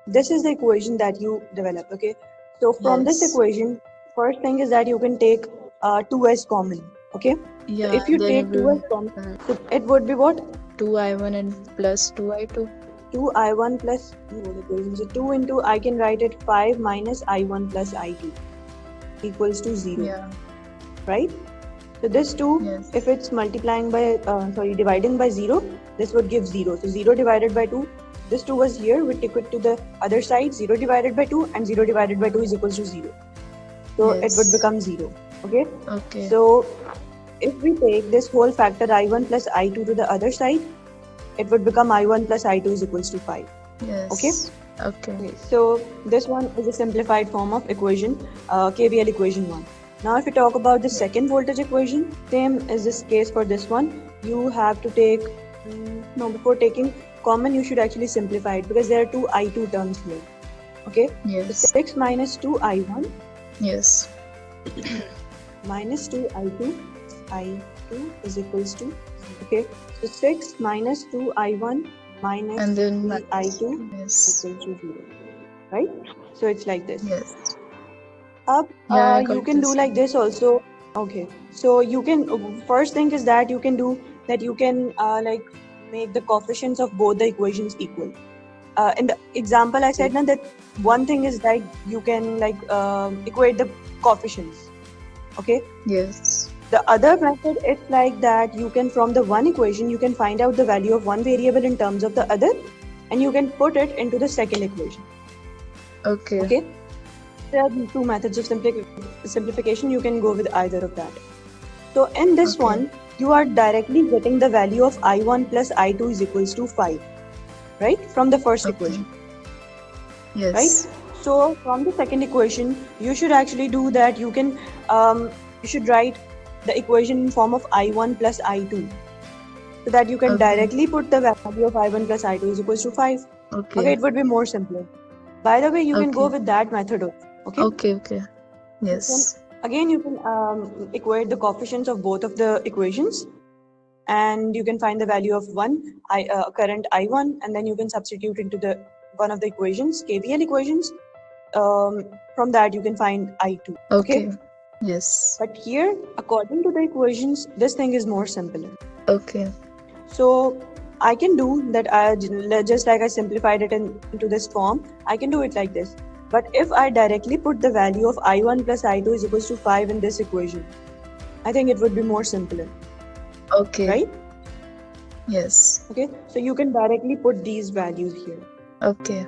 this is the equation that you develop. Okay, so from this Yes. equation, first thing is that you can take 2 as common. Okay, so Yeah, if you then you take 2 as will common, have so it would be what? 2i1 and plus 2i2. 2i1 plus both equations. So 2 into, I can write it 5 minus i1 plus i2 equals to 0, Yeah. right? So this 2, if Yes. it's multiplying by, dividing by 0, this would give 0. So 0 divided by 2, this 2 was here, we take it to the other side, 0 divided by 2, and 0 divided by 2 is equals to 0. So it would Yes. become 0, okay? Okay. So if we take this whole factor i1 plus i2 to the other side, it would become i1 plus i2 is equals to 5, okay? Yes. Okay. Okay, so this one is a simplified form of equation, KVL equation 1. Now if we talk about the second voltage equation, same is this case for this one. You have to take, before taking common, you should actually simplify it because there are two I2 terms here. Okay, so Yes. 6 minus 2 I1 Yes. minus 2 I2 is equals to, okay, so 6 minus 2 I1 minus And then 3 minus. I2 Yes. equals to 0, right? So it's like this. Yes. Up, Yeah, I you got can do this. like this also. Okay, so you can, first thing is that you can do that you can like make the coefficients of both the equations equal. In the example I said now that one thing is that you can like equate the coefficients. Okay, Yes. the other method is like that you can, from the one equation, you can find out the value of one variable in terms of the other, and you can put it into the second equation. Okay. Okay, there are two methods of simplification. You can go with either of that. So in this Okay. one, you are directly getting the value of I1 plus I2 is equals to 5, right? From the first Okay. equation, Yes. right? So from the second equation, you should actually do that. You can, you should write the equation in form of I1 plus I2, so that you can Okay. directly put the value of I1 plus I2 is equals to 5. Okay. Okay, it would be more simpler. By the way, you can go Okay. with that method also. Okay. Okay. Okay. Yes. Again, you can equate the coefficients of both of the equations, and you can find the value of current I1, and then you can substitute into the one of the equations, KVL equations. From that, you can find I2. Okay. Yes. But here, according to the equations, this thing is more simpler. Okay. So I can do that. Just like I simplified it into this form, I can do it like this. But if I directly put the value of I1 plus I2 is equals to 5 in this equation, I think it would be more simpler. Okay. Right? Yes. Okay. So you can directly put these values here. Okay.